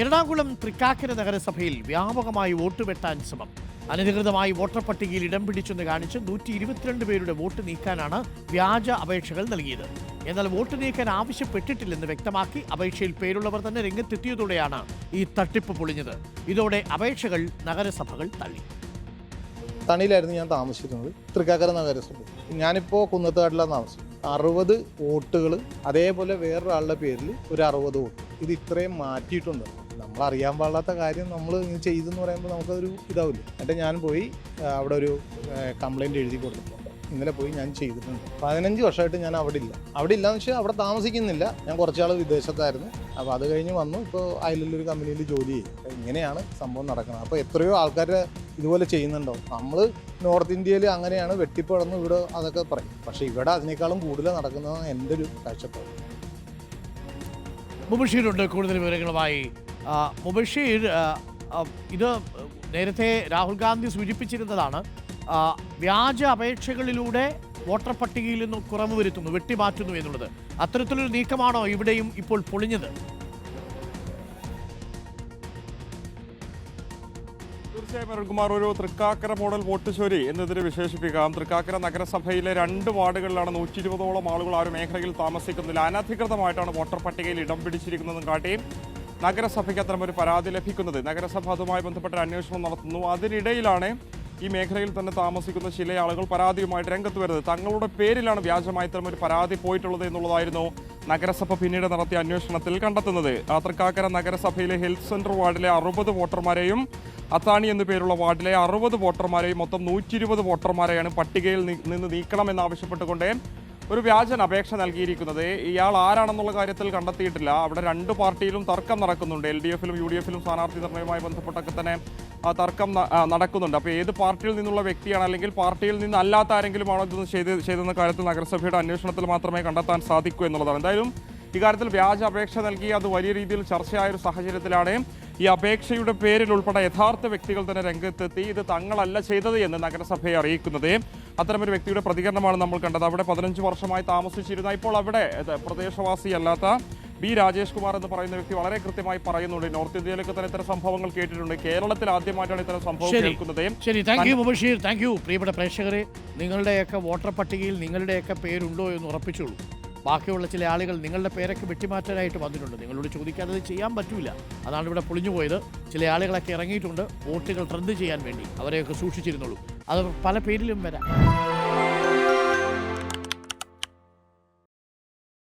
എറണാകുളം തൃക്കാക്കര നഗരസഭയിൽ വ്യാപകമായി വോട്ട് വെട്ടാൻ ശ്രമം. അനധികൃതമായി വോട്ടർ പട്ടികയിൽ ഇടം പിടിച്ചെന്ന് കാണിച്ച് 122 പേരുടെ വോട്ട് നീക്കാനാണ് വ്യാജ അപേക്ഷകൾ നൽകിയത്. എന്നാൽ വോട്ട് നീക്കാൻ ആവശ്യപ്പെട്ടിട്ടില്ലെന്ന് വ്യക്തമാക്കി അപേക്ഷയിൽ പേരുള്ളവർ തന്നെ രംഗത്തെത്തിയതോടെയാണ് ഈ തട്ടിപ്പ് പൊളിഞ്ഞത്. ഇതോടെ അപേക്ഷകൾ നഗരസഭകൾ തള്ളി. തണിയിലായിരുന്നു ഞാൻ താമസിച്ചിരുന്നത്, തൃക്കാക്കര നഗരസഭ. ഞാനിപ്പോൾ കുന്നത്തുകാട്ടിലാണ് താമസിക്കുന്നത്. 60 വോട്ടുകൾ, അതേപോലെ വേറൊരാളുടെ പേരിൽ ഒരു 60 വോട്ട്. ഇത് ഇത്രയും മാറ്റിയിട്ടുണ്ട്. നമ്മൾ അറിയാൻ പാടില്ലാത്ത കാര്യം നമ്മൾ ചെയ്തെന്ന് പറയുമ്പോൾ നമുക്കതൊരു ഇതാവില്ല. എന്നിട്ട് ഞാൻ പോയി അവിടെ ഒരു കംപ്ലൈൻറ്റ് എഴുതി കൊടുത്തിട്ടുണ്ട്. ഇന്നലെ പോയി ഞാൻ ചെയ്തിട്ടുണ്ട്. 15 വർഷമായിട്ട് ഞാൻ അവിടെ ഇല്ലയെന്ന് വെച്ചാൽ അവിടെ താമസിക്കുന്നില്ല. ഞാൻ കുറച്ചാൾ വിദേശത്തായിരുന്നു. അപ്പോൾ അത് കഴിഞ്ഞ് വന്നു. ഇപ്പോൾ അതിലൊരു കമ്പനിയിൽ ജോലി ചെയ്യും. ഇങ്ങനെയാണ് സംഭവം നടക്കുന്നത്. അപ്പോൾ എത്രയോ ആൾക്കാർ ഇതുപോലെ ചെയ്യുന്നുണ്ടോ? നമ്മൾ നോർത്ത് ഇന്ത്യയിൽ അങ്ങനെയാണ് വെട്ടിപ്പടന്ന് ഇവിടെ അതൊക്കെ പറയും. പക്ഷേ ഇവിടെ അതിനേക്കാളും കൂടുതൽ നടക്കുന്നതാണ് എൻ്റെ ഒരു കാഴ്ചപ്പാട്. മുബഷീറുണ്ട് കൂടുതൽ വിവരങ്ങളുമായി. മുബഷീർ, ഇത് നേരത്തെ രാഹുൽ ഗാന്ധി സൂചിപ്പിച്ചിരുന്നതാണ്. വ്യാജ അപേക്ഷകളിലൂടെ വോട്ടർ പട്ടികയിൽ നിന്ന് കുറവ് വരുത്തുന്നു, വെട്ടിമാറ്റുന്നു എന്നുള്ളത്. അത്തരത്തിലൊരു നീക്കമാണോ ഇവിടെയും ഇപ്പോൾ പൊളിഞ്ഞത്? തീർച്ചയായും അരുൺകുമാർ, ഒരു തൃക്കാക്കര മോഡൽ വോട്ട് ചോരി എന്നതിനെ വിശേഷിപ്പിക്കാം. തൃക്കാക്കര നഗരസഭയിലെ 2 വാർഡുകളിലാണ് 120ഓളം ആളുകൾ ആ ഒരു മേഖലയിൽ താമസിക്കുന്നില്ല. അനധികൃതമായിട്ടാണ് വോട്ടർ പട്ടികയിൽ ഇടം പിടിച്ചിരിക്കുന്നതെന്നും കാട്ടി നഗരസഭയ്ക്ക് അത്തരമൊരു പരാതി ലഭിക്കുന്നത്. നഗരസഭ അതുമായി ബന്ധപ്പെട്ട അന്വേഷണം നടത്തുന്നു. അതിനിടയിലാണ് ഈ മേഖലയിൽ തന്നെ താമസിക്കുന്ന ചില ആളുകൾ പരാതിയുമായിട്ട് രംഗത്ത് വരുന്നത്. തങ്ങളുടെ പേരിലാണ് വ്യാജമായി ഇത്തരമൊരു പരാതി പോയിട്ടുള്ളത് എന്നുള്ളതായിരുന്നു നഗരസഭ പിന്നീട് നടത്തിയ അന്വേഷണത്തിൽ കണ്ടെത്തുന്നത്. തൃക്കാക്കര നഗരസഭയിലെ ഹെൽത്ത് സെന്റർ വാർഡിലെ 60 വോട്ടർമാരെയും അത്താണി എന്നു പേരുള്ള വാർഡിലെ 60 വോട്ടർമാരെയും മൊത്തം 120 വോട്ടർമാരെയാണ് പട്ടികയിൽ നിന്ന് നീക്കണമെന്നാവശ്യപ്പെട്ടുകൊണ്ട് ഒരു വ്യാജൻ അപേക്ഷ നൽകിയിരിക്കുന്നത്. ഇയാൾ ആരാണെന്നുള്ള കാര്യത്തിൽ കണ്ടെത്തിയിട്ടില്ല. അവിടെ 2 പാർട്ടിയിലും തർക്കം നടക്കുന്നുണ്ട്. LDF-ലും UDF-ലും സ്ഥാനാർത്ഥി നിർണ്ണയവുമായി ബന്ധപ്പെട്ടൊക്കെ തന്നെ തർക്കം നടക്കുന്നുണ്ട്. അപ്പോൾ ഏത് പാർട്ടിയിൽ നിന്നുള്ള വ്യക്തിയാണ്, അല്ലെങ്കിൽ പാർട്ടിയിൽ നിന്നല്ലാത്ത ആരെങ്കിലുമാണോ ഇതൊന്നും ചെയ്തെന്ന കാര്യത്തിൽ നഗരസഭയുടെ അന്വേഷണത്തിൽ മാത്രമേ കണ്ടെത്താൻ സാധിക്കൂ എന്നുള്ളതാണ്. എന്തായാലും ഇക്കാര്യത്തിൽ വ്യാജ അപേക്ഷ നൽകി അത് വലിയ രീതിയിൽ ചർച്ചയായൊരു സാഹചര്യത്തിലാണ് ഈ അപേക്ഷയുടെ പേരിൽ ഉൾപ്പെടെ യഥാർത്ഥ വ്യക്തികൾ തന്നെ രംഗത്തെത്തി ഇത് തങ്ങളല്ല ചെയ്തത് എന്ന് നഗരസഭയെ അറിയിക്കുന്നത്. അത്തരമൊരു വ്യക്തിയുടെ പ്രതികരണമാണ് നമ്മൾ കണ്ടത്. അവിടെ 15 വർഷമായി താമസിച്ചിരുന്ന, ഇപ്പോൾ അവിടെ പ്രദേശവാസിയല്ലാത്ത ബി രാജേഷ് കുമാർ എന്ന് പറയുന്ന വ്യക്തി വളരെ കൃത്യമായി പറയുന്നുണ്ട്. നോർത്ത് ഇന്ത്യയിലൊക്കെ തന്നെ ഇത്തരം സംഭവങ്ങൾ കേട്ടിട്ടുണ്ട്. കേരളത്തിൽ ആദ്യമായിട്ടാണ് ഇത്തരം സംഭവം കേൾക്കുന്നത്. ശരി, thank you Mubasheer, thank you. പ്രിയപ്പെട്ട പ്രേക്ഷകരെ, നിങ്ങളുടെയൊക്കെ വോട്ടർ പട്ടികയിൽ നിങ്ങളുടെയൊക്കെ പേരുണ്ടോ എന്ന് ഉറപ്പിച്ചോളൂ. ബാക്കിയുള്ള ചില ആളുകൾ നിങ്ങളുടെ പേരൊക്കെ വെട്ടിമാറ്റാനായിട്ട് വന്നിട്ടുണ്ട്. നിങ്ങളോട് ചോദിക്കാതെ അത് ചെയ്യാൻ പറ്റൂല. അതാണ് ഇവിടെ പൊളിഞ്ഞു പോയത്. ചില ആളുകളൊക്കെ ഇറങ്ങിയിട്ടുണ്ട് വോട്ടുകൾ റദ്ദ് ചെയ്യാൻ വേണ്ടി. അവരെയൊക്കെ സൂക്ഷിച്ചിരുന്നുള്ളൂ. അത് പല പേരിലും വരാം.